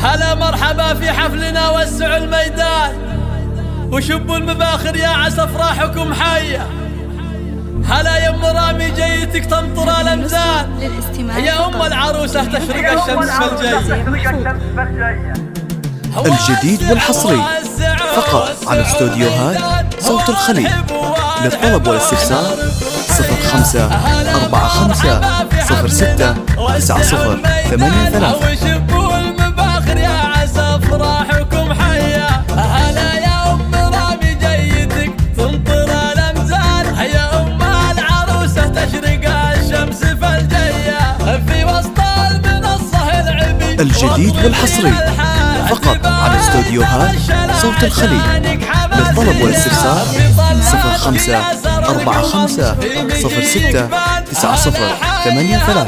هلا مرحبا في حفلنا، وسعوا الميدان وشبوا المباخر يا عسى افراحكم حية. هلا يا ام رامي جيتك تمطر الامزان، يا ام العروسة تشرق الشمس بالجية. الجديد والحصري فقط على استوديوهات صوت الخليج. للطلب والاستفسار 0545 المباخر يا عسى افراحكم حية. هلا يا ام رامي جيتك تمطر الامزان، يا ام العروسة تشرق الشمس فالجية. في وسط المنصة العبي الجديد والحصري فقط على استوديوهات صوت الخليج. للطلب والاستفسار 0545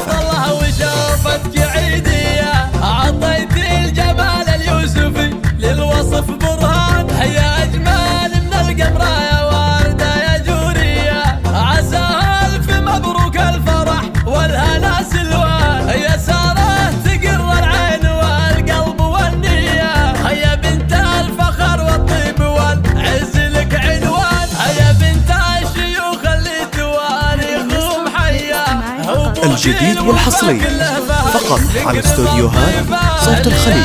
عطيت الجمال اليوسفي للوصف برهان، هيا أجمل من القمر يا وردة يا جورية. عسى ألف مبروك الفرح والهنا سلوان، هيا سارة تقر العين والقلب والنية. هيا بنت الفخر والطيب والعز لك عنوان، هيا بنت الشيوخ اللي تواريخهم حية. الجديد والحصري فقط على استوديوهات صوت الخليج.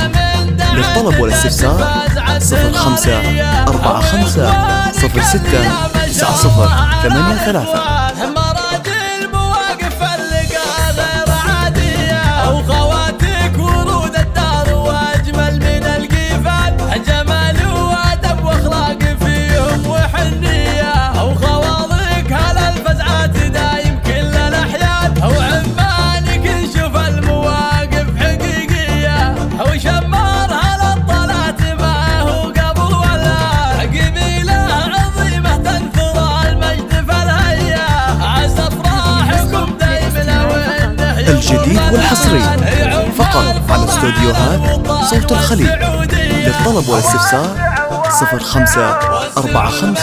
للطلب والاستفسار 0545 مراجل مواقف اللقاء غير عادية، أو خواتك ورود الدار وأجمل من القيفان. جمال وأدب وأخلاق فيهم وحنية، أو خوالك هلا الفزعات دايم كل الأحيان. أو عمانك نشوف المواقف حقيقية، أو شمار هلا طلعت معه قبل ولا. قبيلة عظيمة تنثر المجد فالهيا، عسى افراحكم دايما وانه الجديد والحصري فقط على استوديوهات صوت الخليج. للطلب والاستفسار 0545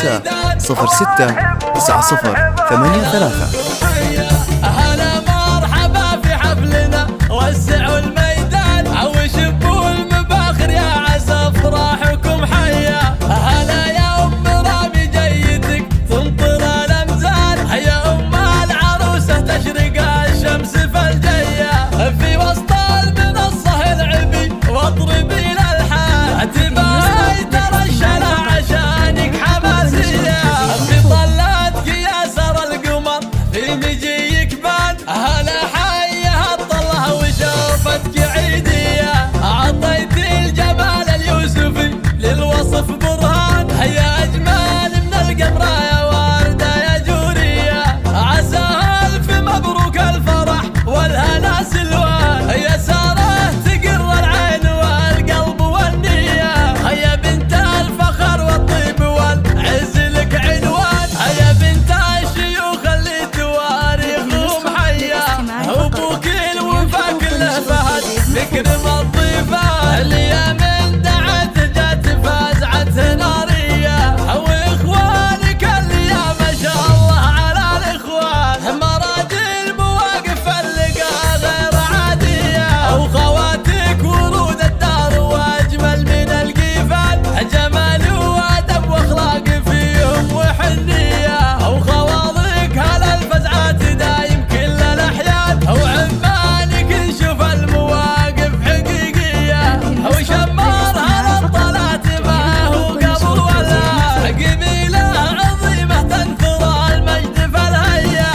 هلا مرحبا في حفلنا، وسعوا الميدان وشبوا المباخر يا عسى افراحكم حية. هلا يا ام رامي جيتك تمطر الامزان، يا ام العروسة تشرق الشمس فالجية. في وسط المنصة العبي واضربي الالحان، تباهي ترشلة عشانك حماسية. في طلتك يا سر القمر في مجيك بان، هلا حيها الطلة وشوفتك عيدية. عطيت الجمال اليوسفي للوصف برهان، هيا أجمل من القمر يا وردة يا جورية. عسى ألف مبروك الفرح والهنا سلوان، هيا سارة تقر العين والقلب والنية. هيا بنت الفخر والطيب والعز لك عنوان، هيا بنت الشيوخ اللي تواريخهم حية. أبوك الوفا كله فهد مكرم الضيفة، اللي من دعت جت فزعت نارية. واخوانك اللي يا ما شاء الله على الاخوان، مراجل مواقف اللقاء غير عادية. او خواتك ورود الدار واجمل من القيفان، جمال وادب واخلاق فيهم وحنية. او خوالك هلا الفزعات دايم كل الاحيان، او عمانك نشوف المواقف حقيقية. او شمار هلا طلعت معه قبل ولا. قبيلة عظيمة تنثر المجد فالهيا،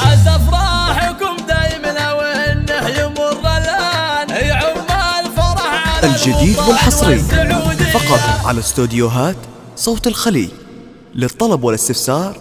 عسى افراحكم دايما وانه يمر الان. يعم الفرح على الجديد والحصري السعودية. فقط على استوديوهات صوت الخليج. للطلب والاستفسار